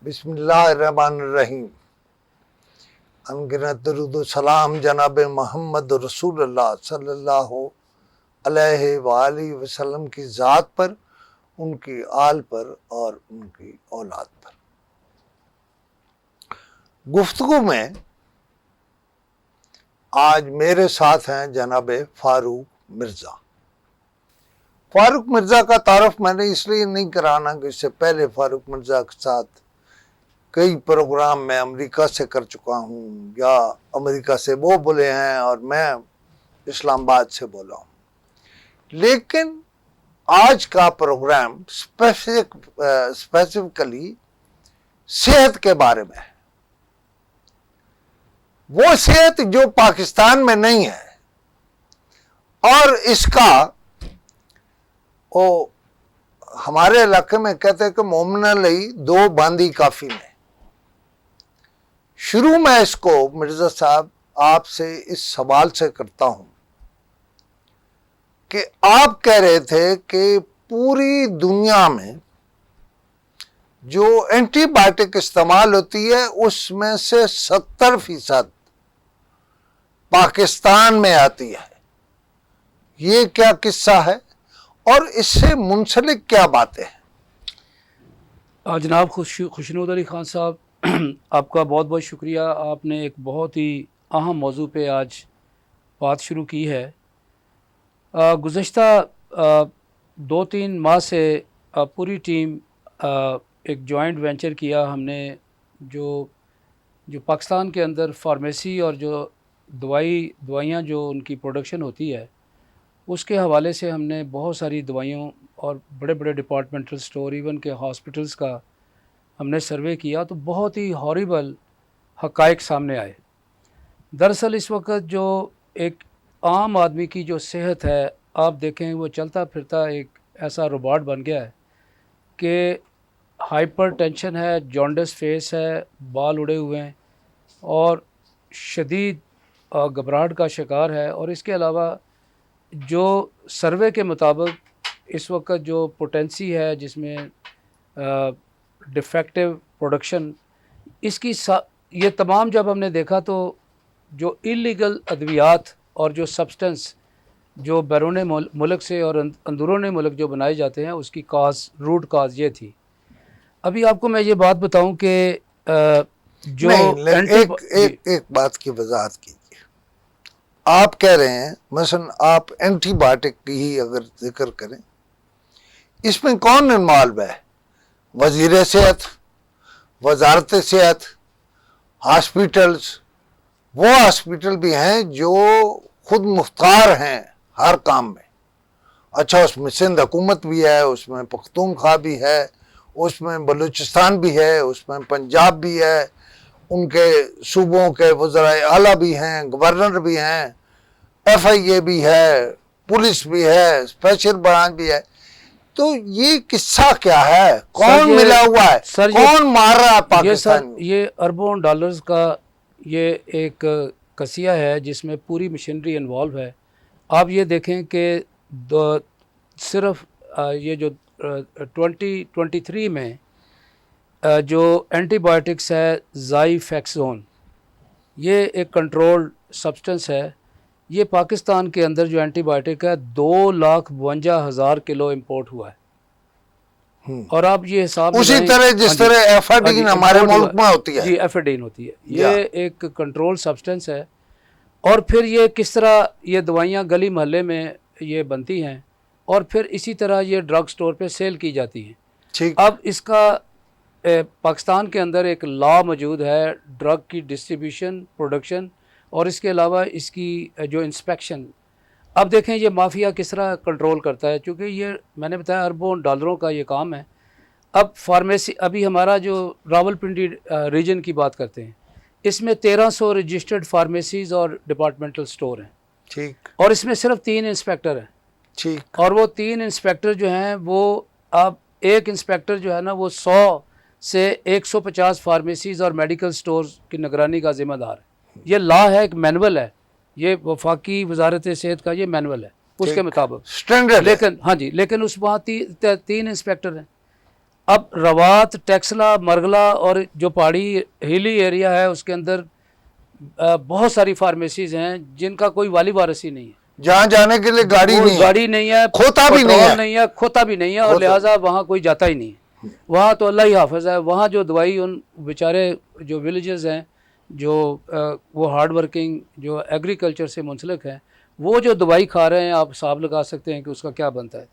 बिस्मिल्लाहिर्रहमानिर्रहीम। अनगिनत दुरूद व सलाम जनाब मोहम्मद रसूलुल्लाह सल्लल्लाहु अलैहि वालैहि वसल्लम की ज़ात पर, उनकी आल पर और उनकी औलाद पर। गुफ्तगू में आज मेरे साथ हैं जनाब फारूक मिर्ज़ा। फारूक मिर्ज़ा का तारुफ मैंने इसलिए नहीं कराना कि इससे पहले फारूक मिर्ज़ा के साथ कई प्रोग्राम मैं अमेरिका से कर चुका हूँ या अमेरिका से वो बोले हैं और मैं इस्लामाबाद से बोला हूँ, लेकिन आज का प्रोग्राम स्पेसिफिकली सेहत के बारे में है। वो सेहत जो पाकिस्तान में नहीं है, और इसका वो हमारे इलाके में कहते हैं कि मोमिना लई दो बांदी काफी में। शुरू में इसको मिर्जा साहब आपसे इस सवाल से करता हूं कि आप कह रहे थे कि पूरी दुनिया में जो एंटीबायोटिक इस्तेमाल होती है उसमें से 70% पाकिस्तान में आती है। ये क्या किस्सा है और इससे मुंसलिक क्या बातें हैं? जनाब खुशनूद अली खान साहब, आपका बहुत बहुत शुक्रिया। आपने एक बहुत ही अहम मौजू पे आज बात शुरू की है। गुज़श्ता 2-3 माह से पूरी टीम एक जॉइंट वेंचर किया हमने, जो पाकिस्तान के अंदर फार्मेसी और जो दवाइयाँ जो उनकी प्रोडक्शन होती है उसके हवाले से हमने बहुत सारी दवाइयों और बड़े बड़े डिपार्टमेंटल स्टोर, इवन के हॉस्पिटल्स का हमने सर्वे किया, तो बहुत ही हॉरिबल हक़ाइक़ सामने आए। दरअसल इस वक्त जो एक आम आदमी की जो सेहत है, आप देखें वो चलता फिरता एक ऐसा रोबोट बन गया है कि हाइपरटेंशन है, जॉन्डिस फेस है, बाल उड़े हुए हैं और शदीद घबराहट का शिकार है। और इसके अलावा जो सर्वे के मुताबिक इस वक्त जो पोटेंसी है जिसमें डिफेक्टिव प्रोडक्शन, इसकी ये तमाम जब हमने देखा तो जो इलीगल अद्वियात और जो सब्सटेंस जो बैरून मुल्क से और अंदरून मुल्क जो बनाए जाते हैं उसकी रूट काज ये थी। अभी आपको मैं ये बात बताऊं कि जो एक बात की वजाहत कीजिए। आप कह रहे हैं मसलन आप एंटीबायोटिक की ही अगर जिक्र करें, इसमें कौन इन्वॉल्व है? वजीर सेहत, वजारत सेहत, हॉस्पिटल्स। वो हॉस्पिटल भी हैं जो खुद मुख्तार हैं हर काम में। अच्छा, उसमें सिंध हुकूमत भी है, उसमें पख्तूनख्वा भी है, उसमें बलूचिस्तान भी है, उसमें पंजाब भी है, उनके सूबों के वज़राए आला भी हैं, गवर्नर भी हैं, FIA भी है, पुलिस भी है, स्पेशल ब्रांच भी है। तो ये किस्सा क्या है? कौन मिला हुआ है? कौन मार रहा है पाकिस्तान में? ये अरबों डॉलर्स का ये एक कसिया है जिसमें पूरी मशीनरी इन्वॉल्व है। आप ये देखें कि सिर्फ ये जो 2023 में जो एंटीबायोटिक्स है ज़ाइफेक्सोन, ये एक कंट्रोल्ड सब्सटेंस है। ये पाकिस्तान के अंदर जो एंटीबायोटिक है 2,52,000 किलो इंपोर्ट हुआ है। और आप ये हिसाब उसी तरह जिस तरह एफाडीन हमारे मुल्क में होती है। जी, एफाडीन होती है। ये एक कंट्रोल सब्सटेंस है। और फिर ये किस तरह ये दवाइयाँ गली मोहल्ले में ये बनती हैं और फिर इसी तरह ये ड्रग स्टोर पे सेल की जाती हैं। अब इसका पाकिस्तान के अंदर एक लॉ मौजूद है ड्रग की डिस्ट्रीब्यूशन, प्रोडक्शन और इसके अलावा इसकी जो इंस्पेक्शन। अब देखें ये माफिया किस तरह कंट्रोल करता है, क्योंकि ये मैंने बताया अरबों डॉलरों का ये काम है। अब फार्मेसी, अभी हमारा जो रावलपिंडी रीजन की बात करते हैं, इसमें 1300 रजिस्टर्ड फार्मेसीज़ और डिपार्टमेंटल स्टोर हैं। ठीक। और इसमें सिर्फ 3 इंस्पेक्टर हैं। ठीक। और वो 3 इंस्पेक्टर जो हैं वो, अब एक इंस्पेक्टर जो है ना वो 100 से 150 फार्मेसीज़ और मेडिकल स्टोर्स की निगरानी का ज़िम्मेदार है। ये लॉ है, एक मैनुअल है, ये वफाकी वजारत सेहत का ये मैनुअल है उसके मुताबिक स्टैंडर्ड। लेकिन हाँ जी, लेकिन उस वहाँ 3 इंस्पेक्टर हैं। अब रवात, टेक्सला, मरगला और जो पहाड़ी हिली एरिया है उसके अंदर बहुत सारी फार्मेसीज हैं जिनका कोई वाली वारस ही नहीं है। जहाँ जाने के लिए गाड़ी कोई नहीं है, गाड़ी नहीं है, खोता भी नहीं पेट्रोल है, नहीं है, खोता भी नहीं है, और लिहाजा वहाँ कोई जाता ही नहीं है। वहाँ तो अल्लाह ही हाफिज़ है। वहाँ जो दवाई उन बेचारे जो विलेजेस हैं, जो वो हार्ड वर्किंग, जो एग्रीकल्चर से मुंसलिक हैं, वो जो दवाई खा रहे हैं, आप हिसाब लगा सकते हैं कि उसका क्या बनता है।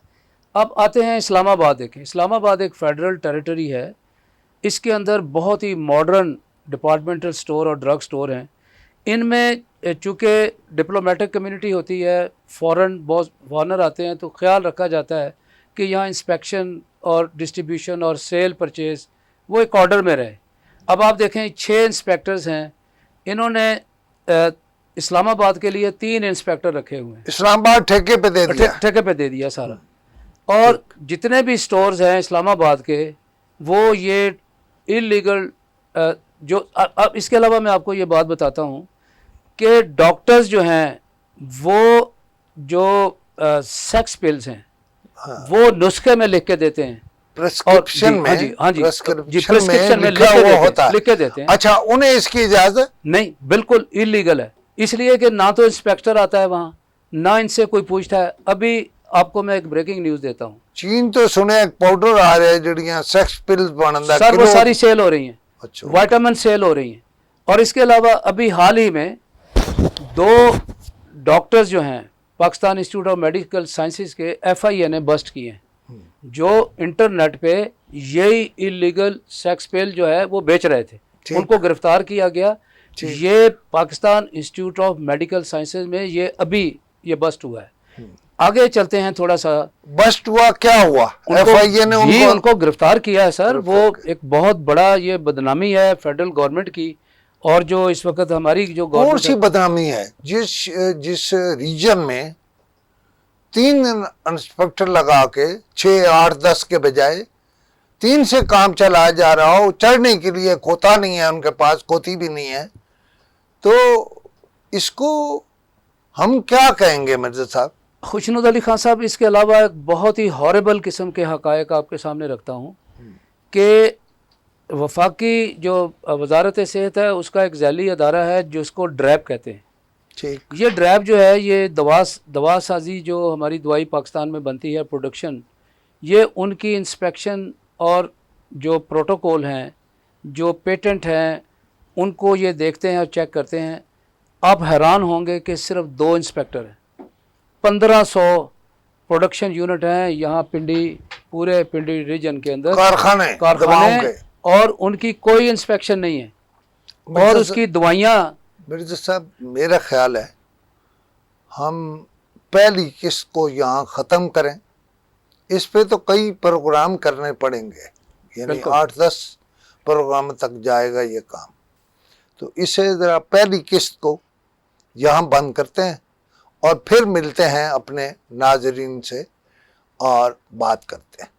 अब आते हैं इस्लामाबाद। देखें, इस्लामाबाद एक फेडरल टेरिटरी है। इसके अंदर बहुत ही मॉडर्न डिपार्टमेंटल स्टोर और ड्रग स्टोर हैं। इनमें चूँकि डिप्लोमेटिक कम्युनिटी होती है, फॉरेनर आते हैं, तो ख्याल रखा जाता है कि यहाँ इंस्पेक्शन और डिस्ट्रीब्यूशन और सेल परचेज़ वो एक ऑर्डर में रहे। अब आप देखें 6 इंस्पेक्टर्स हैं, इन्होंने इस्लामाबाद के लिए 3 इंस्पेक्टर रखे हुए हैं। इस्लामाबाद ठेके पे दे दिया, ठेके पे दे दिया सारा। और जितने भी स्टोर्स हैं इस्लामाबाद के, वो ये इलीगल जो अब इसके अलावा मैं आपको ये बात बताता हूँ कि डॉक्टर्स जो हैं वो जो सेक्स पिल्स हैं, हाँ, वो नुस्खे में लिख के देते हैं। प्रिस्क्रिप्शन में, हाँ जी प्रिस्क्रिप्शन में लिखा हुआ होता है, लिख के देते हैं। अच्छा, उन्हें इसकी इजाजत नहीं, बिल्कुल इलीगल है। इसलिए कि ना तो इंस्पेक्टर आता है वहाँ, ना इनसे कोई पूछता है। अभी आपको मैं एक ब्रेकिंग न्यूज़ देता हूँ। चीन तो सुने एक पाउडर आ रहा है जड़ियाँ सेक्स पिल्स बनता सर, वो सारी सेल हो रही हैं। अच्छा, विटामिन सेल हो रही हैं। और इसके अलावा अभी हाल ही में 2 डॉक्टर्स जो हैं Pakistan institute of medical sciences के FIA ने बस्ट किए हैं, जो इंटरनेट पे यही इलीगल सेक्स पिल जो है वो बेच रहे थे। उनको गिरफ्तार किया गया। ये Pakistan institute of medical sciences में ये अभी ये बस्ट हुआ है। आगे चलते हैं थोड़ा सा। बस्ट हुआ, क्या हुआ? FIA ने उनको गिरफ्तार किया है सर। वो एक बहुत बड़ा ये बदनामी है फेडरल गवर्नमेंट की। और जो इस वक्त हमारी जो कौन सी बदनामी है? जिस रीजन में 3 इंस्पेक्टर लगा के 6, 8, 10 के बजाय 3 से काम चलाया जा रहा हो, चढ़ने के लिए खोता नहीं है उनके पास, खोती भी नहीं है, तो इसको हम क्या कहेंगे मिर्जा साहब? खुशनुद अली खान साहब, इसके अलावा एक बहुत ही हॉरेबल किस्म के हकायक आपके सामने रखता हूँ कि वफाकी जो वजारत सेहत है उसका एक ज़ैली अदारा है जिसको ड्रैब कहते हैं। ठीक, ये ड्रैब जो है ये दवा साजी जो हमारी दवाई पाकिस्तान में बनती है, प्रोडक्शन, ये उनकी इंस्पेक्शन और जो प्रोटोकॉल हैं, जो पेटेंट हैं, उनको ये देखते हैं और चेक करते हैं। आप हैरान होंगे कि सिर्फ 2 इंस्पेक्टर हैं, 1500 प्रोडक्शन यूनिट हैं यहाँ पूरे पिंडी रीजन के अंदर, कारखाने, और उनकी कोई इंस्पेक्शन नहीं है। और उसकी दवाइयाँ, मिर्जा साहब मेरा ख्याल है हम पहली किस्त को यहाँ ख़त्म करें। इस पे तो कई प्रोग्राम करने पड़ेंगे, यानी 8-10 प्रोग्राम तक जाएगा ये काम। तो इसे ज़रा पहली किस्त को यहाँ बंद करते हैं और फिर मिलते हैं अपने नाजरीन से और बात करते हैं।